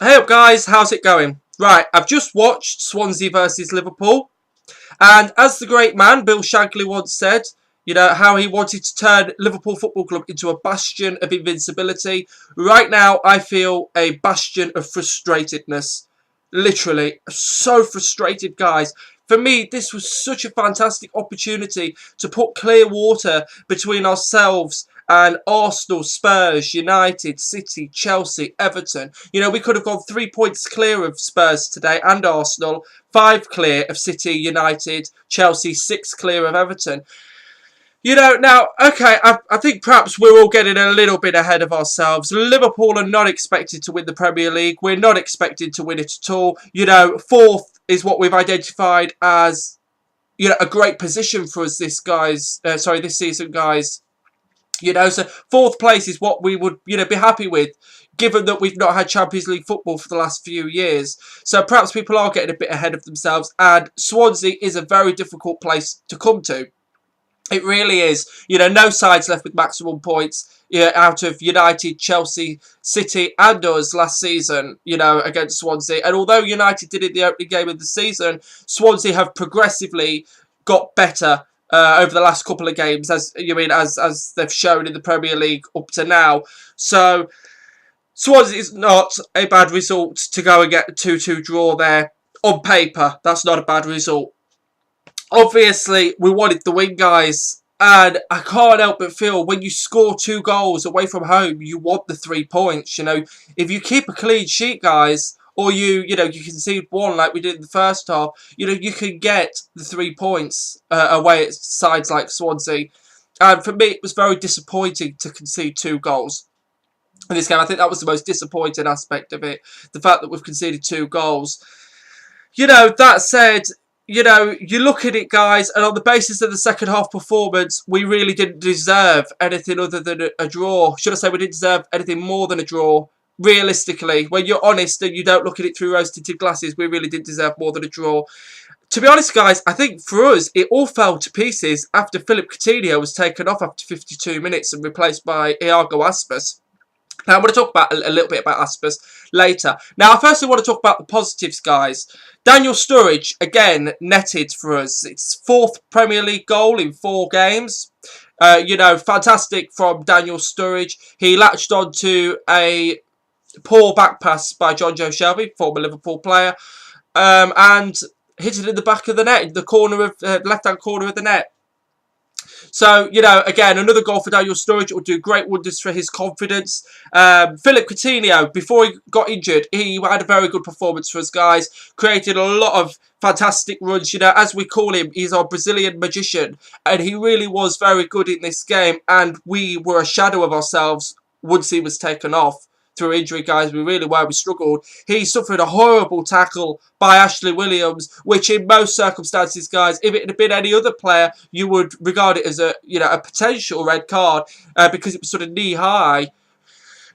Hey up guys, how's it going? Right, I've just watched Swansea versus Liverpool, and as the great man Bill Shankly once said, how he wanted to turn Liverpool Football Club into a bastion of invincibility. Right now I feel a bastion of frustratedness. Literally, so frustrated, guys. For me, this was such a fantastic opportunity to put clear water between ourselves and Arsenal, Spurs, United, City, Chelsea, Everton. We could have gone 3 points clear of Spurs today and Arsenal, 5 clear of City, United, Chelsea, 6 clear of Everton. Now, okay, I think perhaps we're all getting a little bit ahead of ourselves. Liverpool are not expected to win the Premier League. We're not expected to win it at all. Fourth is what we've identified as, a great position for us this season, guys. So fourth place is what we would, be happy with, given that we've not had Champions League football for the last few years. So perhaps people are getting a bit ahead of themselves, and Swansea is a very difficult place to come to. It really is. No sides left with maximum points out of United, Chelsea, City and us last season, against Swansea. And although United did it the opening game of the season, Swansea have progressively got better over the last couple of games, as they've shown in the Premier League up to now. So Swansea is not a bad result to go and get a 2-2 draw there. On paper, that's not a bad result. Obviously, we wanted the win, guys, and I can't help but feel when you score 2 goals away from home, you want the 3 points. If you keep a clean sheet, guys, or you concede 1 like we did in the first half, you can get the 3 points away at sides like Swansea. And for me, it was very disappointing to concede 2 goals in this game. I think that was the most disappointing aspect of it, the fact that we've conceded 2 goals. That said, you look at it, guys, and on the basis of the second half performance, we really didn't deserve anything other than a draw. Should I say we didn't deserve anything more than a draw? Realistically, when you're honest and you don't look at it through rose-tinted glasses, we really didn't deserve more than a draw. To be honest, guys, I think for us, it all fell to pieces after Philip Coutinho was taken off after 52 minutes and replaced by Iago Aspas. Now, I'm going to talk about a little bit about Aspas later. Now, I firstly want to talk about the positives, guys. Daniel Sturridge, again, netted for us. It's 4th Premier League goal in 4 games. Fantastic from Daniel Sturridge. He latched on to a poor back pass by Jonjo Shelvey, former Liverpool player, and hit it in the back of the net, in the corner of left-hand corner of the net. So, again, another goal for Daniel Sturridge. It will do great wonders for his confidence. Philip Coutinho, before he got injured, he had a very good performance for us, guys. Created a lot of fantastic runs. As we call him, he's our Brazilian magician. And he really was very good in this game. And we were a shadow of ourselves once he was taken off through injury, guys. We really were. We struggled. He suffered a horrible tackle by Ashley Williams, which in most circumstances, guys, if it had been any other player, you would regard it as a potential red card because it was sort of knee high.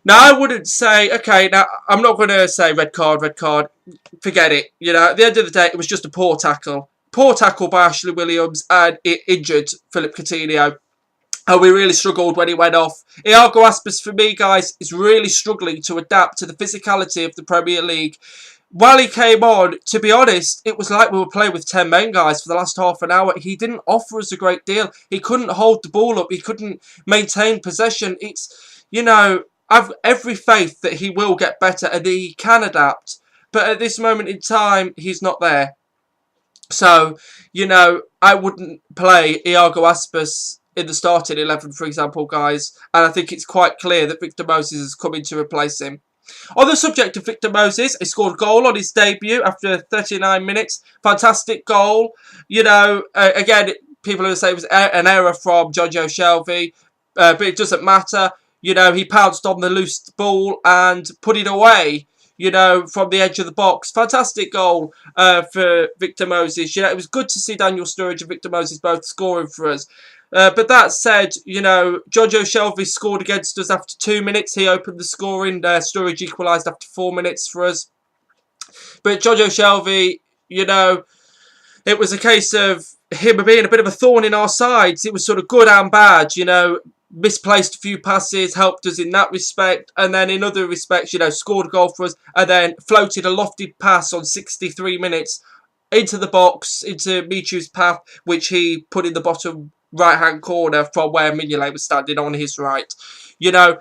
Now, I wouldn't say, okay, now I'm not going to say red card. Forget it. At the end of the day, it was just a poor tackle. Poor tackle by Ashley Williams, and it injured Philip Coutinho. And we really struggled when he went off. Iago Aspas, for me, guys, is really struggling to adapt to the physicality of the Premier League. While he came on, to be honest, it was like we were playing with 10 men, guys, for the last half an hour. He didn't offer us a great deal. He couldn't hold the ball up. He couldn't maintain possession. It's, I've every faith that he will get better and that he can adapt. But at this moment in time, he's not there. So, I wouldn't play Iago Aspas in the starting 11, for example, guys. And I think it's quite clear that Victor Moses has come in to replace him. On the subject of Victor Moses, he scored a goal on his debut after 39 minutes. Fantastic goal. Again, people are going to say it was an error from Jonjo Shelvey, but it doesn't matter. He pounced on the loose ball and put it away, from the edge of the box. Fantastic goal for Victor Moses. It was good to see Daniel Sturridge and Victor Moses both scoring for us. But that said, Jonjo Shelvey scored against us after 2 minutes. He opened the scoring. Sturridge equalised after 4 minutes for us. But Jonjo Shelvey, it was a case of him being a bit of a thorn in our sides. It was sort of good and bad. misplaced a few passes, helped us in that respect, and then in other respects, you know, scored a goal for us, and then floated a lofted pass on 63 minutes into the box, into Michu's path, which he put in the bottom right-hand corner from where Mignolet was standing on his right. You know,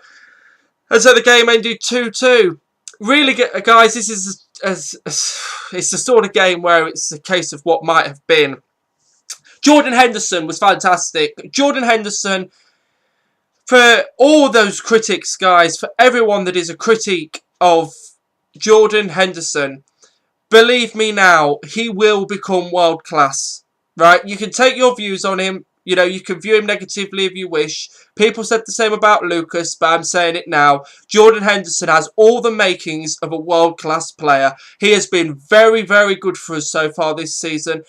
and so the game ended 2-2. Really, guys, this is it's the sort of game where it's a case of what might have been. Jordan Henderson was fantastic. Jordan Henderson, for all those critics, guys, for everyone that is a critique of Jordan Henderson, believe me now, he will become world class. Right? You can take your views on him. You know, you can view him negatively if you wish. People said the same about Lucas, but I'm saying it now. Jordan Henderson has all the makings of a world-class player. He has been very, very good for us so far this season.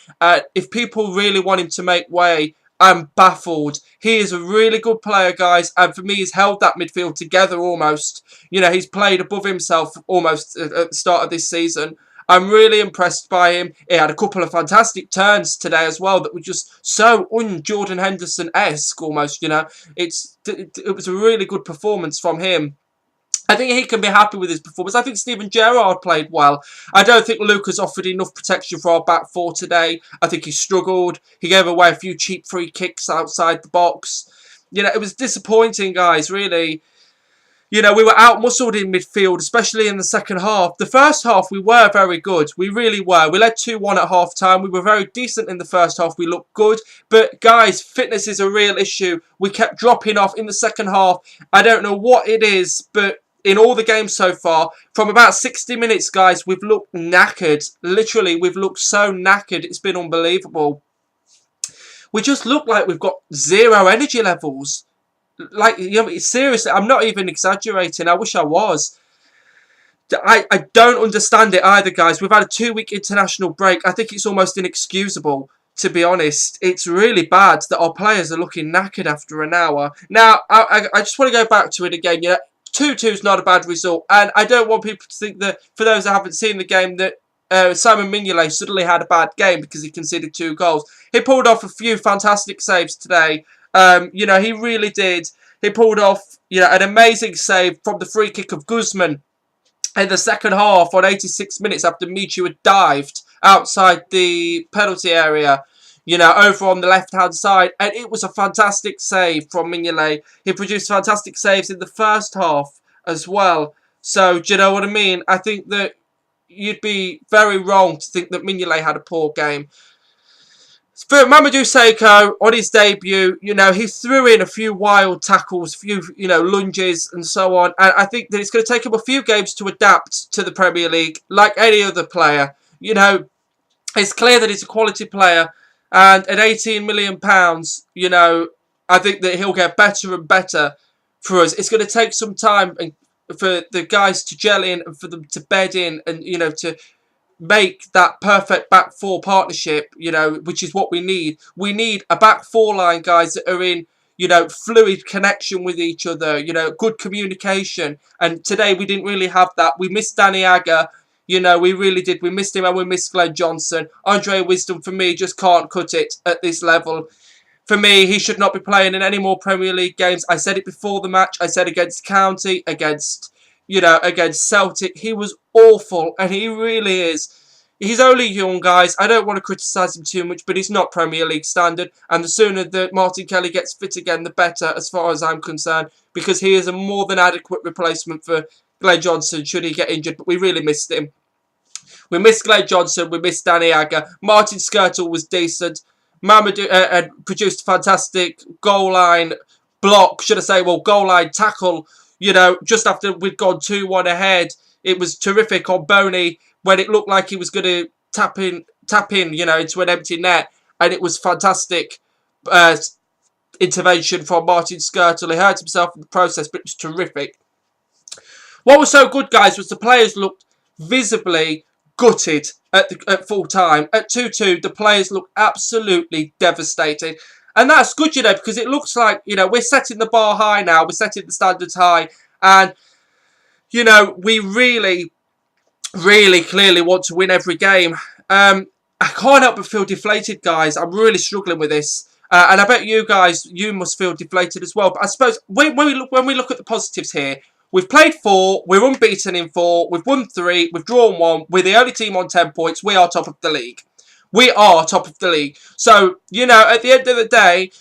If people really want him to make way, I'm baffled. He is a really good player, guys, and for me, he's held that midfield together almost. You know, he's played above himself almost at the start of this season. I'm really impressed by him. He had a couple of fantastic turns today as well that were just so un-Jordan Henderson-esque almost, you know. It was a really good performance from him. I think he can be happy with his performance. I think Steven Gerrard played well. I don't think Lucas offered enough protection for our back four today. I think he struggled. He gave away a few cheap free kicks outside the box. You know, it was disappointing, guys, really. You know, we were out-muscled in midfield, especially in the second half. The first half, we were very good. We really were. We led 2-1 at half-time. We were very decent in the first half. We looked good. But, guys, fitness is a real issue. We kept dropping off in the second half. I don't know what it is, but in all the games so far, from about 60 minutes, guys, we've looked knackered. Literally, we've looked so knackered. It's been unbelievable. We just look like we've got zero energy levels. Like, you know, seriously, I'm not even exaggerating. I wish I was. I don't understand it either, guys. We've had a 2-week international break. I think it's almost inexcusable, to be honest. It's really bad that our players are looking knackered after an hour. Now, I just want to go back to it again. You know, 2-2 is not a bad result. And I don't want people to think that, for those that haven't seen the game, that Simon Mignolet suddenly had a bad game because he conceded 2 goals. He pulled off a few fantastic saves today. You know, he really did. He pulled off, you know, an amazing save from the free kick of Guzman in the second half on 86 minutes after Michu had dived outside the penalty area, you know, over on the left-hand side. And it was a fantastic save from Mignolet. He produced fantastic saves in the first half as well. So, do you know what I mean? I think that you'd be very wrong to think that Mignolet had a poor game. For Mamadou Sakho, on his debut, you know, he threw in a few wild tackles, a few, you know, lunges and so on. And I think that it's going to take him a few games to adapt to the Premier League, like any other player. You know, it's clear that he's a quality player. And at £18 million, you know, I think that he'll get better and better for us. It's going to take some time for the guys to gel in and for them to bed in and, you know, to make that perfect back four partnership, you know, which is what we need. We need a back four line, guys, that are in, you know, fluid connection with each other, you know, good communication. And today we didn't really have that. We missed Danny Agger, you know, we really did. We missed him and we missed Glenn Johnson. Andre Wisdom, for me, just can't cut it at this level. For me, he should not be playing in any more Premier League games. I said it before the match. I said against County, against, you know, against Celtic. He was awful, and he really is. He's only young, guys. I don't want to criticise him too much, but he's not Premier League standard. And the sooner that Martin Kelly gets fit again, the better, as far as I'm concerned, because he is a more than adequate replacement for Glenn Johnson should he get injured. But we really missed him. We missed Glenn Johnson. We missed Danny Agger. Martin Skirtle was decent. Mamadou produced a fantastic goal line block, should I say, well, goal line tackle, you know, just after we'd gone 2-1 ahead. It was terrific on Boney when it looked like he was going to tap in, you know, into an empty net. And it was fantastic intervention from Martin Skirtle. He hurt himself in the process, but it was terrific. What was so good, guys, was the players looked visibly gutted at full time. At 2-2, the players looked absolutely devastated. And that's good, you know, because it looks like, you know, we're setting the bar high now. We're setting the standards high. And, you know, we really, really clearly want to win every game. I can't help but feel deflated, guys. I'm really struggling with this. And I bet you guys, you must feel deflated as well. But I suppose when we look at the positives here, we've played 4, we're unbeaten in 4, we've won 3, we've drawn 1, we're the only team on 10 points, we are top of the league. We are top of the league. So, you know, at the end of the day,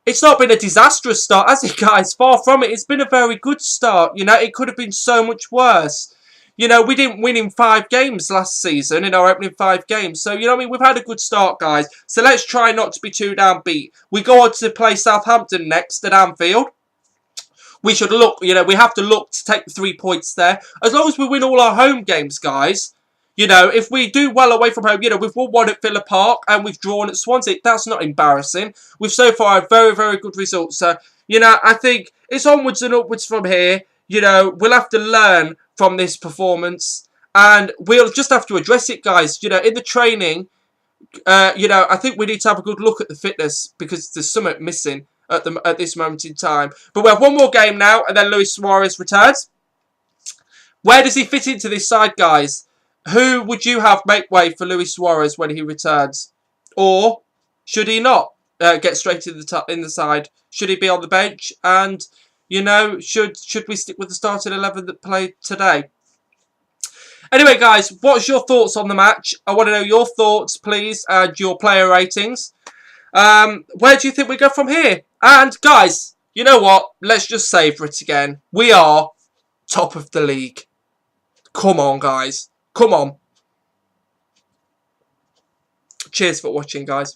it's not been a disastrous start, has it, guys? Far from it. It's been a very good start. You know, it could have been so much worse. You know, we didn't win in 5 games last season, in our opening 5 games. So, you know what I mean? We've had a good start, guys. So, let's try not to be too downbeat. We go on to play Southampton next at Anfield. We should look, you know, we have to look to take the 3 points there. As long as we win all our home games, guys. You know, if we do well away from home, you know, we've won 1 at Villa Park and we've drawn at Swansea. That's not embarrassing. We've so far had very, very good results. So, you know, I think it's onwards and upwards from here. You know, we'll have to learn from this performance. And we'll just have to address it, guys. You know, in the training, you know, I think we need to have a good look at the fitness because there's something missing at this moment in time. But we have 1 more game now and then Luis Suarez returns. Where does he fit into this side, guys? Who would you have make way for Luis Suarez when he returns? Or should he not get straight in the side? Should he be on the bench? And, you know, should we stick with the starting 11 that played today? Anyway, guys, what's your thoughts on the match? I want to know your thoughts, please, and your player ratings. Where do you think we go from here? And, guys, you know what? Let's just savour it again. We are top of the league. Come on, guys. Come on. Cheers for watching, guys.